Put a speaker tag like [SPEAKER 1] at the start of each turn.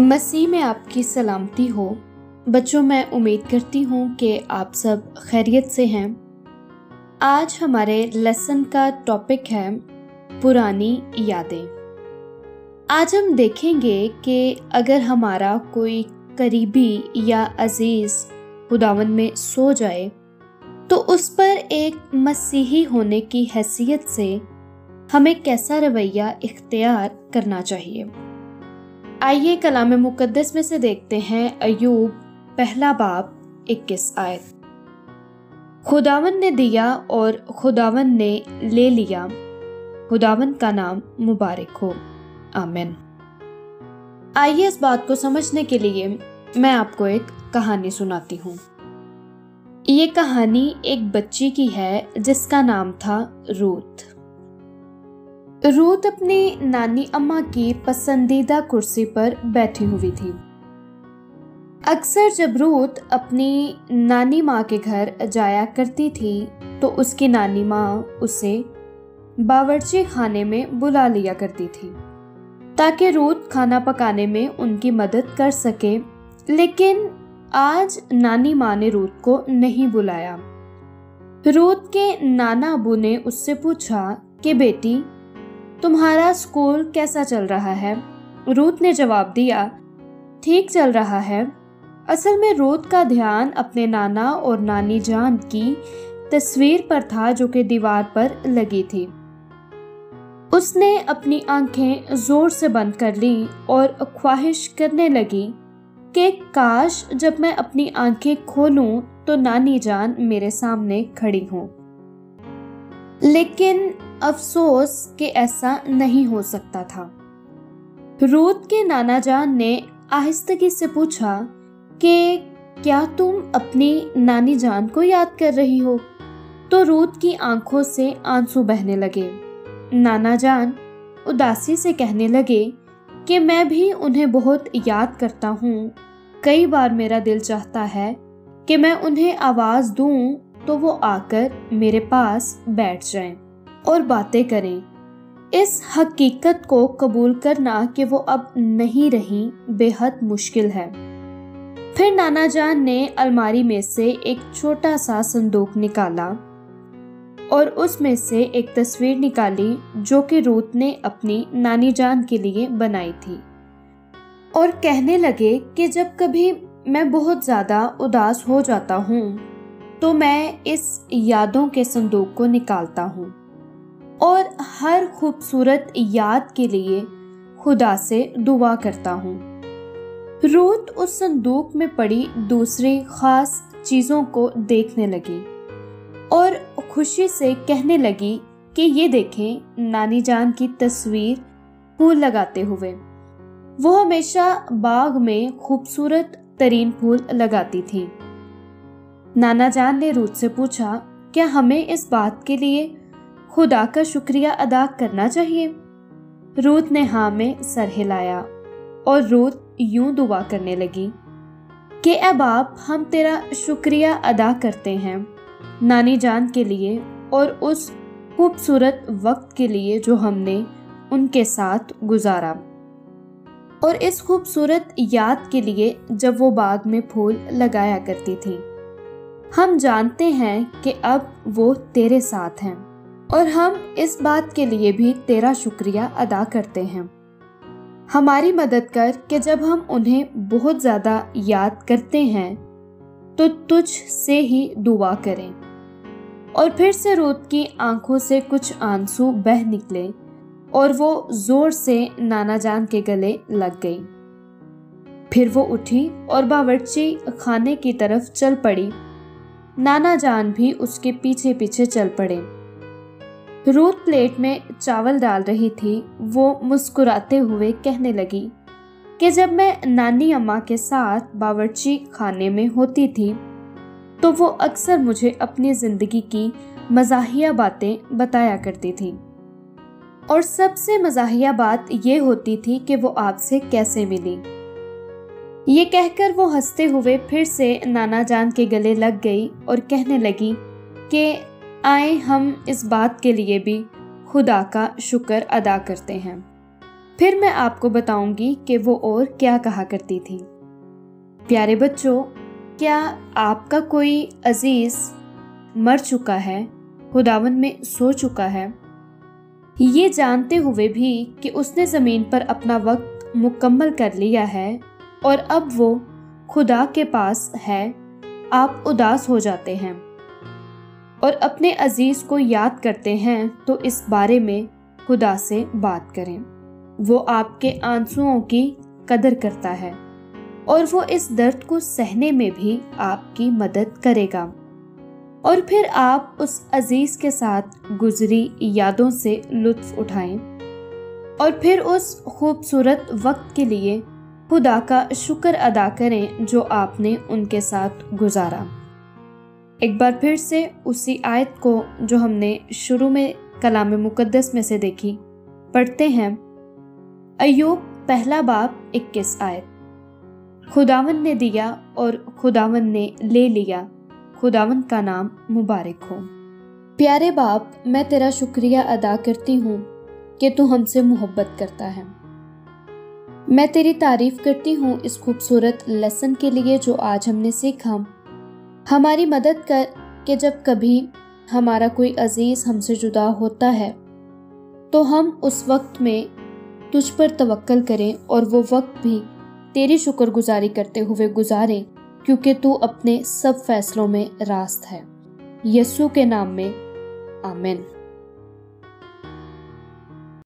[SPEAKER 1] مسیح میں آپ کی سلامتی ہو بچوں، میں امید کرتی ہوں کہ آپ سب خیریت سے ہیں۔ آج ہمارے لیسن کا ٹاپک ہے پرانی یادیں۔ آج ہم دیکھیں گے کہ اگر ہمارا کوئی قریبی یا عزیز خداوند میں سو جائے تو اس پر ایک مسیحی ہونے کی حیثیت سے ہمیں کیسا رویہ اختیار کرنا چاہیے۔ آئیے کلام مقدس میں سے دیکھتے ہیں ایوب پہلا باب 21 آیت۔ خداوند نے دیا اور خداوند نے لے لیا، خداوند کا نام مبارک ہو، آمین۔ آئیے اس بات کو سمجھنے کے لیے میں آپ کو ایک کہانی سناتی ہوں۔ یہ کہانی ایک بچی کی ہے جس کا نام تھا روت۔ روت اپنی نانی اماں کی پسندیدہ کرسی پر بیٹھی ہوئی تھی۔ اکثر جب روت اپنی نانی ماں کے گھر جایا کرتی تھی تو اس کی نانی ماں اسے باورچی خانے میں بلا لیا کرتی تھی تاکہ روت کھانا پکانے میں ان کی مدد کر سکے، لیکن آج نانی ماں نے روت کو نہیں بلایا۔ روت کے نانا ابو نے اس سے پوچھا کہ بیٹی، تمہارا اسکول کیسا چل رہا ہے؟ روت نے جواب دیا، ٹھیک چل رہا ہے۔ اصل میں روت کا دھیان اپنے نانا اور نانی جان کی تصویر پر تھا جو کہ دیوار پر لگی تھی۔ اس نے اپنی آنکھیں زور سے بند کر لیں اور خواہش کرنے لگی کہ کاش جب میں اپنی آنکھیں کھولوں تو نانی جان میرے سامنے کھڑی ہوں، لیکن افسوس کہ ایسا نہیں ہو سکتا تھا۔ روت کے نانا جان نے آہستگی سے پوچھا کہ کیا تم اپنی نانی جان کو یاد کر رہی ہو؟ تو روت کی آنکھوں سے آنسو بہنے لگے۔ نانا جان اداسی سے کہنے لگے کہ میں بھی انہیں بہت یاد کرتا ہوں، کئی بار میرا دل چاہتا ہے کہ میں انہیں آواز دوں تو وہ آ کر میرے پاس بیٹھ جائیں اور باتیں کریں۔ اس حقیقت کو قبول کرنا کہ وہ اب نہیں رہی بے حد مشکل ہے۔ پھر نانا جان نے الماری میں سے ایک چھوٹا سا صندوق نکالا اور اس میں سے ایک تصویر نکالی جو کہ روت نے اپنی نانی جان کے لیے بنائی تھی، اور کہنے لگے کہ جب کبھی میں بہت زیادہ اداس ہو جاتا ہوں تو میں اس یادوں کے صندوق کو نکالتا ہوں اور ہر خوبصورت یاد کے لیے خدا سے دعا کرتا ہوں۔ روت اس صندوق میں پڑی دوسری خاص چیزوں کو دیکھنے لگی اور خوشی سے کہنے لگی کہ یہ دیکھیں نانی جان کی تصویر پھول لگاتے ہوئے۔ وہ ہمیشہ باغ میں خوبصورت ترین پھول لگاتی تھی۔ نانا جان نے روت سے پوچھا، کیا ہمیں اس بات کے لیے خدا کا شکریہ ادا کرنا چاہیے؟ روت نے ہاں میں سر ہلایا اور روت یوں دعا کرنے لگی کہ اے باپ، ہم تیرا شکریہ ادا کرتے ہیں نانی جان کے لیے اور اس خوبصورت وقت کے لیے جو ہم نے ان کے ساتھ گزارا، اور اس خوبصورت یاد کے لیے جب وہ باغ میں پھول لگایا کرتی تھی۔ ہم جانتے ہیں کہ اب وہ تیرے ساتھ ہیں اور ہم اس بات کے لیے بھی تیرا شکریہ ادا کرتے ہیں۔ ہماری مدد کر کہ جب ہم انہیں بہت زیادہ یاد کرتے ہیں تو تجھ سے ہی دعا کریں۔ اور پھر سے روت کی آنکھوں سے کچھ آنسو بہہ نکلے اور وہ زور سے نانا جان کے گلے لگ گئی۔ پھر وہ اٹھی اور باورچی خانے کی طرف چل پڑی۔ نانا جان بھی اس کے پیچھے پیچھے چل پڑے۔ روت پلیٹ میں چاول ڈال رہی تھی۔ وہ مسکراتے ہوئے کہنے لگی کہ جب میں نانی اماں کے ساتھ باورچی خانے میں ہوتی تھی تو وہ اکثر مجھے اپنی زندگی کی مزاحیہ باتیں بتایا کرتی تھی، اور سب سے مزاحیہ بات یہ ہوتی تھی کہ وہ آپ سے کیسے ملی۔ یہ کہہ کر وہ ہنستے ہوئے پھر سے نانا جان کے گلے لگ گئی اور کہنے لگی کہ آئیں ہم اس بات کے لیے بھی خدا کا شکر ادا کرتے ہیں۔ پھر میں آپ کو بتاؤں گی کہ وہ اور کیا کہا کرتی تھی۔ پیارے بچوں، کیا آپ کا کوئی عزیز مر چکا ہے، خداوند میں سو چکا ہے، یہ جانتے ہوئے بھی کہ اس نے زمین پر اپنا وقت مکمل کر لیا ہے اور اب وہ خدا کے پاس ہے؟ آپ اداس ہو جاتے ہیں اور اپنے عزیز کو یاد کرتے ہیں تو اس بارے میں خدا سے بات کریں۔ وہ آپ کے آنسوؤں کی قدر کرتا ہے اور وہ اس درد کو سہنے میں بھی آپ کی مدد کرے گا۔ اور پھر آپ اس عزیز کے ساتھ گزری یادوں سے لطف اٹھائیں اور پھر اس خوبصورت وقت کے لیے خدا کا شکر ادا کریں جو آپ نے ان کے ساتھ گزارا۔ ایک بار پھر سے اسی آیت کو جو ہم نے شروع میں کلام مقدس میں سے دیکھی پڑھتے ہیں۔ ایوب پہلا باب 21 آیت۔ خداوند نے دیا اور خداوند نے لے لیا، خداوند کا نام مبارک ہو۔ پیارے باپ، میں تیرا شکریہ ادا کرتی ہوں کہ تو ہم سے محبت کرتا ہے۔ میں تیری تعریف کرتی ہوں اس خوبصورت لیسن کے لیے جو آج ہم نے سیکھا۔ ہماری مدد کر کہ جب کبھی ہمارا کوئی عزیز ہم سے جدا ہوتا ہے تو ہم اس وقت میں تجھ پر توکل کریں اور وہ وقت بھی تیری شکر گزاری کرتے ہوئے گزاریں، کیونکہ تو اپنے سب فیصلوں میں راست ہے۔ یسوع کے نام میں آمین۔